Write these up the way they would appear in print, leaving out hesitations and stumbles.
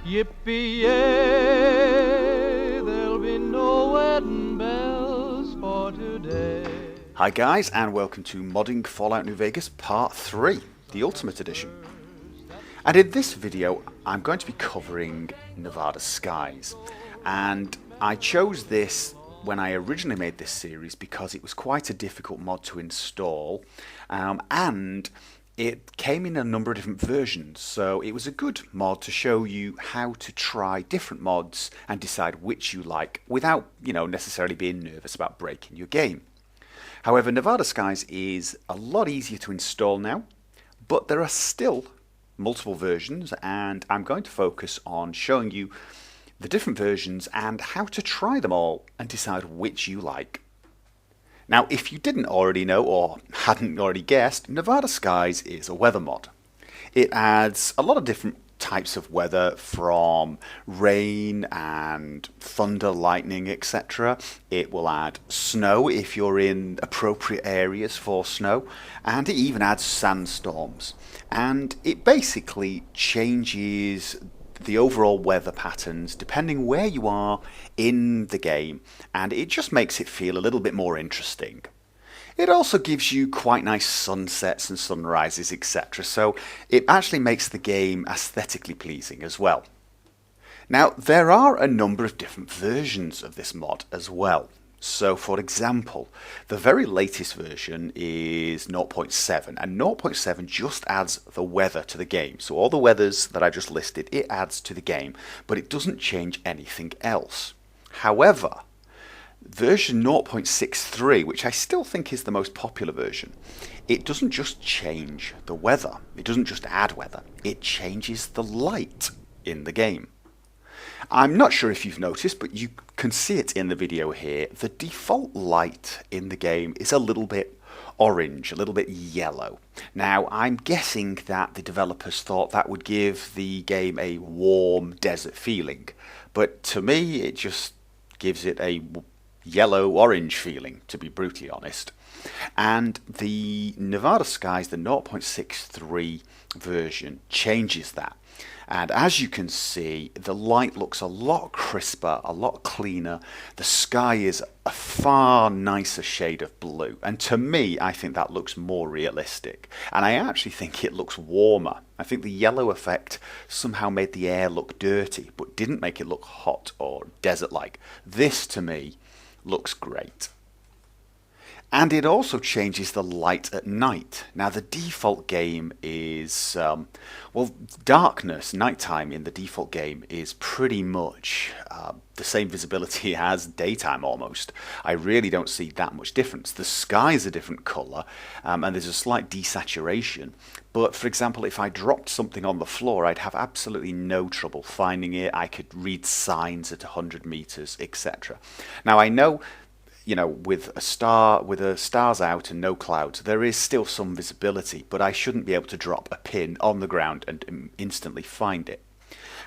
Yippee-yay, there'll be no wedding bells for today. Hi guys, and welcome to Modding Fallout New Vegas Part 3, the Ultimate Edition. And in this video, I'm going to be covering Nevada Skies. And I chose this when I originally made this series because it was quite a difficult mod to install, and it came in a number of different versions, so it was a good mod to show you how to try different mods and decide which you like without, necessarily being nervous about breaking your game. However, Nevada Skies is a lot easier to install now, but there are still multiple versions, and I'm going to focus on showing you the different versions and how to try them all and decide which you like. Now, if you didn't already know or hadn't already guessed, Nevada Skies is a weather mod. It adds a lot of different types of weather, from rain and thunder, lightning, etc. It will add snow if you're in appropriate areas for snow, and it even adds sandstorms. And it basically changes the overall weather patterns depending where you are in the game, and it just makes it feel a little bit more interesting. It also gives you quite nice sunsets and sunrises, etc., so it actually makes the game aesthetically pleasing as well. Now, there are a number of different versions of this mod as well. So, for example, the very latest version is 0.7, and 0.7 just adds the weather to the game. So all the weathers that I just listed, it adds to the game, but it doesn't change anything else. However, version 0.63, which I still think is the most popular version, it doesn't just change the weather, it doesn't just add weather, it changes the light in the game. I'm not sure if you've noticed, but you can see it in the video here. The default light in the game is a little bit orange, a little bit yellow. Now, I'm guessing that the developers thought that would give the game a warm desert feeling, but to me it just gives it a yellow-orange feeling, to be brutally honest. And the Nevada Skies, the 0.63 version, changes that. And as you can see, the light looks a lot crisper, a lot cleaner. The sky is a far nicer shade of blue. And to me, I think that looks more realistic. And I actually think it looks warmer. I think the yellow effect somehow made the air look dirty, but didn't make it look hot or desert-like. This, to me, looks great. And it also changes the light at night. Now, the default game is, darkness, nighttime in the default game is pretty much the same visibility as daytime almost. I really don't see that much difference. The sky is a different colour, and there's a slight desaturation. But, for example, if I dropped something on the floor, I'd have absolutely no trouble finding it. I could read signs at 100 meters, etc. Now, I know, with the stars out and no clouds, there is still some visibility, but I shouldn't be able to drop a pin on the ground and instantly find it.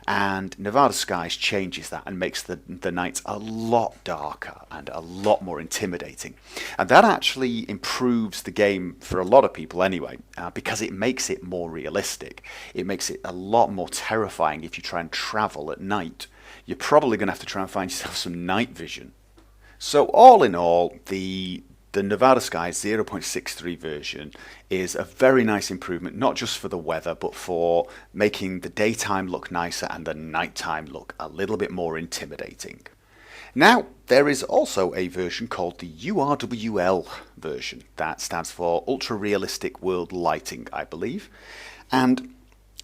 And Nevada Skies changes that and makes the nights a lot darker and a lot more intimidating. And that actually improves the game for a lot of people anyway, because it makes it more realistic. It makes it a lot more terrifying if you try and travel at night. You're probably going to have to try and find yourself some night vision. So all in all, the Nevada Skies 0.63 version is a very nice improvement, not just for the weather, but for making the daytime look nicer and the nighttime look a little bit more intimidating. Now, there is also a version called the URWL version. That stands for Ultra Realistic World Lighting, I believe. And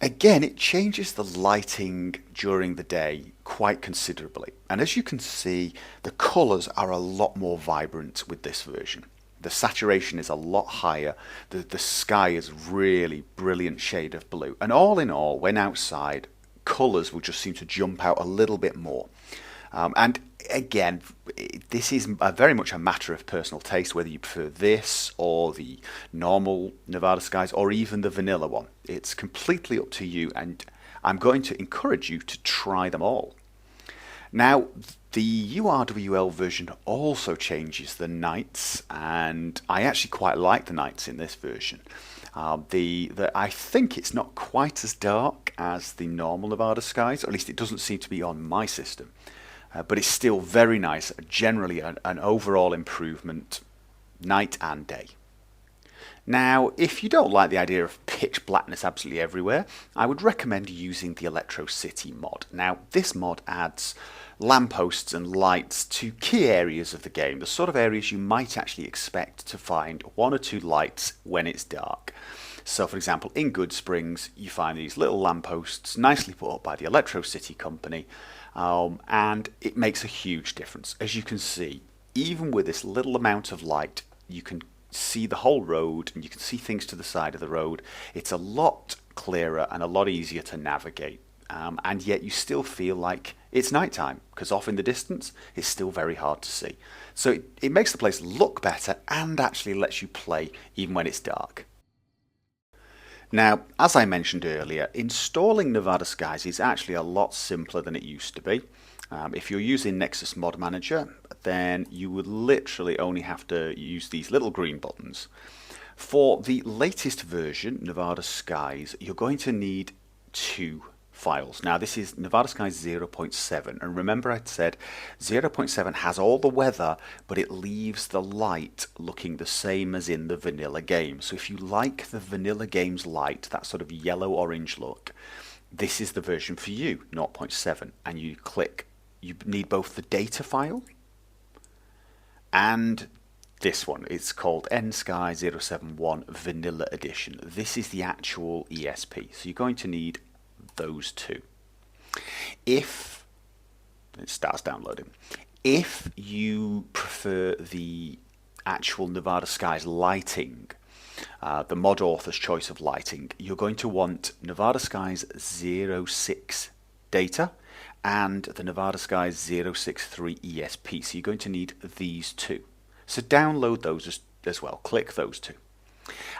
again, it changes the lighting during the day quite considerably. And as you can see, the colours are a lot more vibrant with this version. The saturation is a lot higher. The sky is really brilliant shade of blue. And all in all, when outside, colours will just seem to jump out a little bit more. And again, this is very much a matter of personal taste, whether you prefer this or the normal Nevada Skies or even the vanilla one. It's completely up to you, and I'm going to encourage you to try them all. Now, the URWL version also changes the nights, and I actually quite like the nights in this version. I think it's not quite as dark as the normal Nevada skies, or at least it doesn't seem to be on my system. But it's still very nice, generally an overall improvement night and day. Now, if you don't like the idea of pitch blackness absolutely everywhere, I would recommend using the Electro City mod. Now, this mod adds lampposts and lights to key areas of the game, the sort of areas you might actually expect to find one or two lights when it's dark. So, for example, in Good Springs, you find these little lampposts nicely put up by the Electro City company, and it makes a huge difference. As you can see, even with this little amount of light, you can see the whole road and you can see things to the side of the road. It's a lot clearer and a lot easier to navigate, and yet you still feel like it's nighttime, because off in the distance it's still very hard to see. So it makes the place look better and actually lets you play even when it's dark. Now, as I mentioned earlier, installing Nevada Skies is actually a lot simpler than it used to be. If you're using Nexus Mod Manager, then you would literally only have to use these little green buttons. For the latest version, Nevada Skies, you're going to need two files. Now, this is Nevada Skies 0.7, and remember I said 0.7 has all the weather, but it leaves the light looking the same as in the vanilla game. So if you like the vanilla game's light, that sort of yellow-orange look, this is the version for you, 0.7, and you click. You need both the data file and this one. It's called NSky 071 Vanilla Edition. This is the actual ESP, so you're going to need those two. If it starts downloading, if you prefer the actual Nevada Skies lighting, the mod author's choice of lighting, you're going to want Nevada Skies 06 data and the Nevada Skies 063 ESP. So you're going to need these two. So download those as well. Click those two.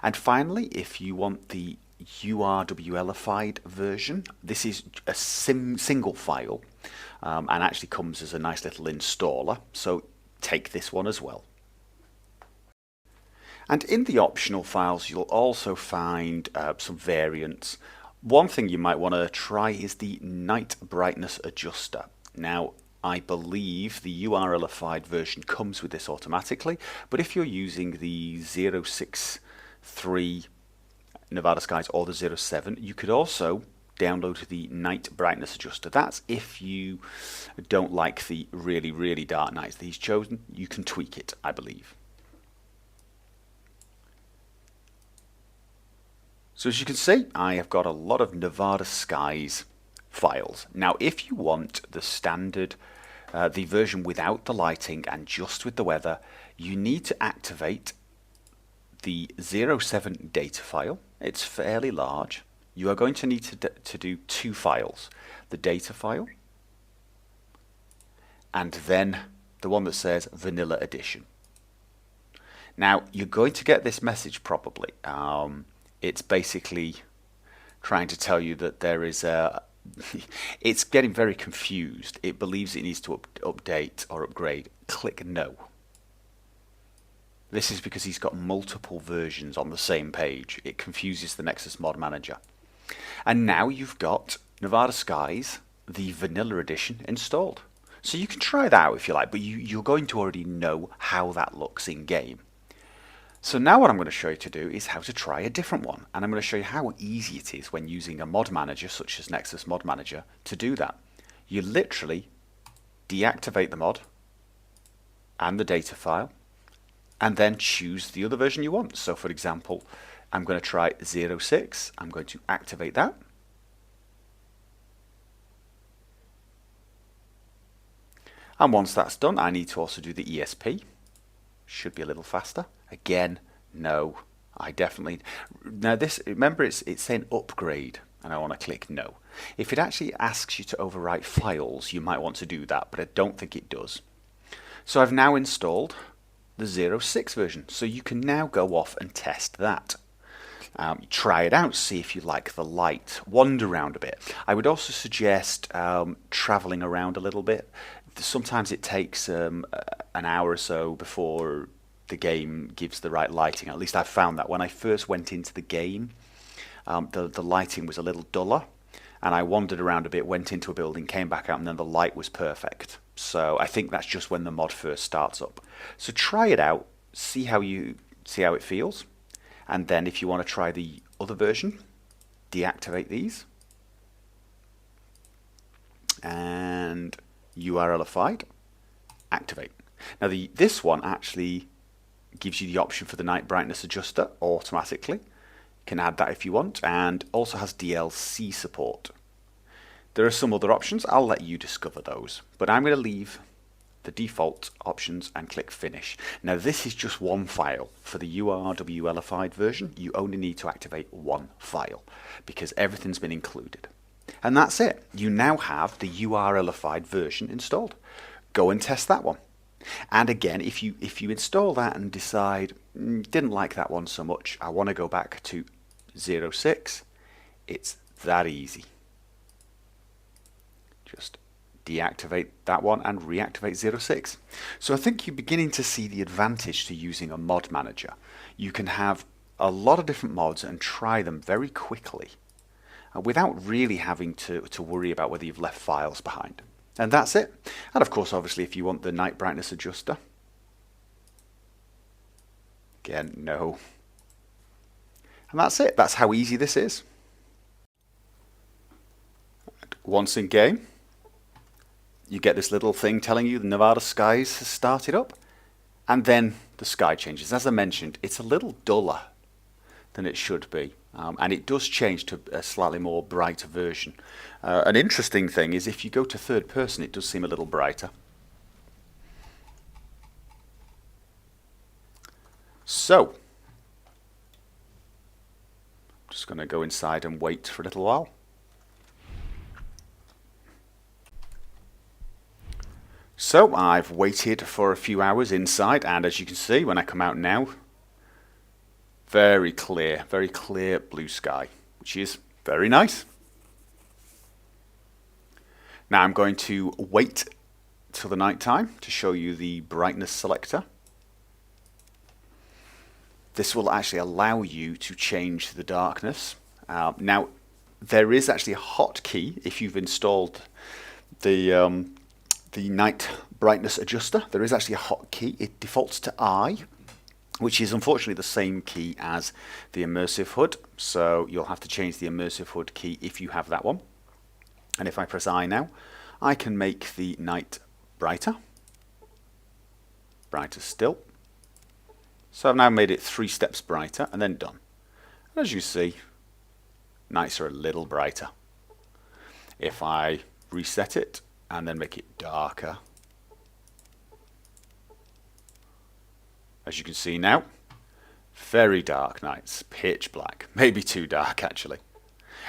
And finally, if you want the URWLified version, this is a single file and actually comes as a nice little installer. So take this one as well. And in the optional files, you'll also find some variants. One thing you might want to try is the night brightness adjuster. Now, I believe the URLified version comes with this automatically, but if you're using the 063 Nevada Skies or the 07, you could also download the night brightness adjuster. That's if you don't like the really, really dark nights that he's chosen. You can tweak it, I believe. So as you can see, I have got a lot of Nevada Skies files. Now, if you want the standard, the version without the lighting and just with the weather, you need to activate the 07 data file. It's fairly large. You are going to need to do two files, the data file and then the one that says Vanilla Edition. Now, you're going to get this message probably. It's basically trying to tell you that there is a... it's getting very confused. It believes it needs to update or upgrade. Click no. This is because he's got multiple versions on the same page. It confuses the Nexus Mod Manager. And now you've got Nevada Skies, the Vanilla Edition, installed. So you can try that out if you like, but you're going to already know how that looks in-game. So now what I'm going to show you to do is how to try a different one, and I'm going to show you how easy it is when using a mod manager such as Nexus Mod Manager to do that. You literally deactivate the mod and the data file and then choose the other version you want. So for example, I'm going to try 06. I'm going to activate that. And once that's done, I need to also do the ESP. Should be a little faster. Again, no. I definitely... Now this, remember it's saying upgrade, and I want to click no. If it actually asks you to overwrite files, you might want to do that, but I don't think it does. So I've now installed the 06 version, so you can now go off and test that. Try it out, see if you like the light, wander around a bit. I would also suggest travelling around a little bit. Sometimes it takes an hour or so before the game gives the right lighting. At least I found that when I first went into the game, the lighting was a little duller, and I wandered around a bit, went into a building, came back out, and then the light was perfect. So I think that's just when the mod first starts up. So try it out, see how it feels, and then if you want to try the other version, deactivate these and URLified, activate. Now this one actually gives you the option for the night brightness adjuster automatically. You can add that if you want, and also has DLC support. There are some other options, I'll let you discover those, but I'm going to leave the default options and click finish. Now this is just one file. For the URWLified version, you only need to activate one file because everything's been included. And that's it. You now have the URLified version installed. Go and test that one. And again, if you install that and decide, didn't like that one so much, I want to go back to 06, it's that easy. Just deactivate that one and reactivate 06. So I think you're beginning to see the advantage to using a mod manager. You can have a lot of different mods and try them very quickly without really having to worry about whether you've left files behind. And that's it. And of course, obviously, if you want the night brightness adjuster, again, no. And that's it. That's how easy this is. Once in game, you get this little thing telling you the Nevada skies has started up, and then the sky changes. As I mentioned, it's a little duller than it should be, and it does change to a slightly more brighter version. An interesting thing is if you go to third person, it does seem a little brighter. So, I'm just going to go inside and wait for a little while. So I've waited for a few hours inside, and as you can see when I come out now, very clear blue sky, which is very nice. Now I'm going to wait till the night time to show you the brightness selector. This will actually allow you to change the darkness. Now there is actually a hotkey if you've installed the night brightness adjuster. There is actually a hotkey. It defaults to I, which is unfortunately the same key as the immersive HUD. So you'll have to change the immersive HUD key if you have that one. And if I press I now, I can make the night brighter, brighter still. So I've now made it 3 steps brighter and then done. And as you see, nights are a little brighter. If I reset it and then make it darker, as you can see now, very dark nights, pitch black, maybe too dark actually.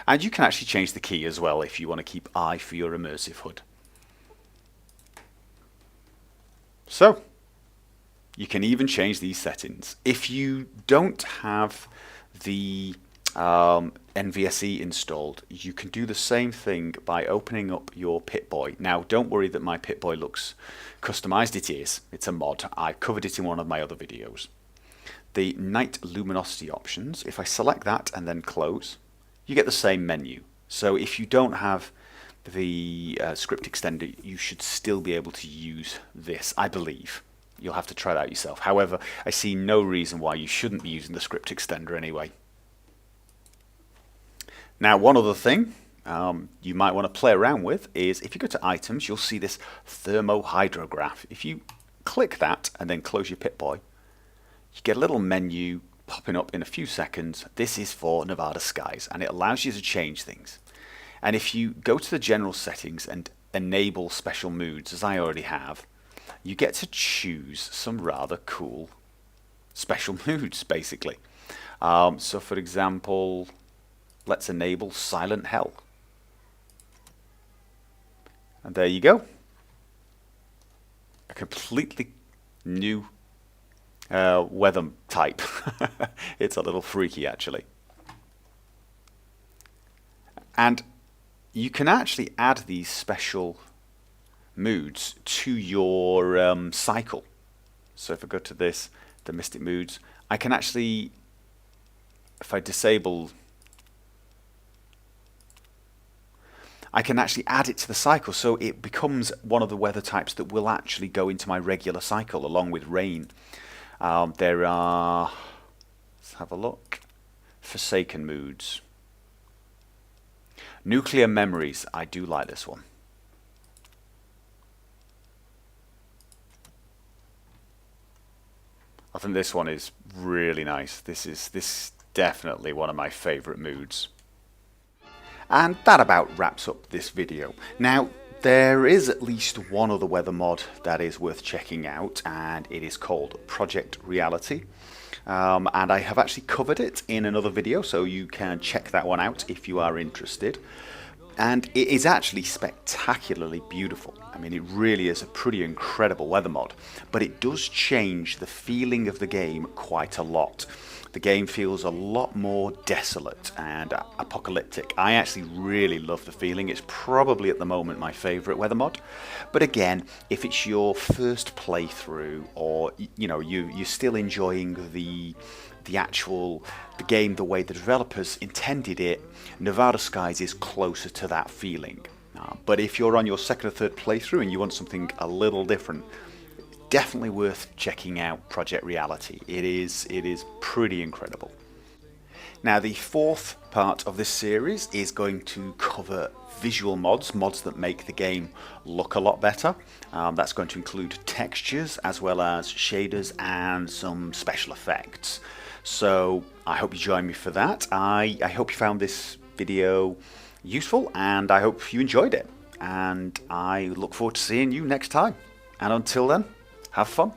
And you can actually change the key as well if you want to keep I for your immersive HUD. So, you can even change these settings. If you don't have the NVSE installed, you can do the same thing by opening up your Pip-Boy. Now, don't worry that my Pip-Boy looks customized. It is. It's a mod. I covered it in one of my other videos. The night luminosity options, if I select that and then close, you get the same menu. So if you don't have the script extender, you should still be able to use this, I believe. You'll have to try that out yourself. However, I see no reason why you shouldn't be using the script extender anyway. Now, one other thing you might want to play around with is if you go to items, you'll see this thermohydrograph. If you click that and then close your Pip-Boy, you get a little menu popping up in a few seconds. This is for Nevada skies, and it allows you to change things. And if you go to the general settings and enable special moods, as I already have, you get to choose some rather cool special moods, basically. So for example, let's enable Silent Hell. And there you go. A completely new weather type. It's a little freaky, actually. And you can actually add these special moods to your cycle. So if I go to this, the Mystic Moods, I can actually, if I disable I can actually add it to the cycle, so it becomes one of the weather types that will actually go into my regular cycle along with rain. There are, let's have a look, Forsaken Moods. Nuclear Memories, I do like this one. I think this one is really nice. This is definitely one of my favourite moods. And that about wraps up this video. Now, there is at least one other weather mod that is worth checking out, and it is called Project Reality. And I have actually covered it in another video, so you can check that one out if you are interested. And it is actually spectacularly beautiful. I mean, it really is a pretty incredible weather mod, but it does change the feeling of the game quite a lot. The game feels a lot more desolate and apocalyptic. I actually really love the feeling. It's probably at the moment my favourite weather mod. But again, if it's your first playthrough, or you're still enjoying the game the way the developers intended it, Nevada Skies is closer to that feeling. But if you're on your second or third playthrough and you want something a little different, definitely worth checking out Project Reality. It is pretty incredible. Now, the fourth part of this series is going to cover visual mods that make the game look a lot better. That's going to include textures as well as shaders and some special effects. So I hope you join me for that. I hope you found this video useful, and I hope you enjoyed it. And I look forward to seeing you next time. And until then, have fun.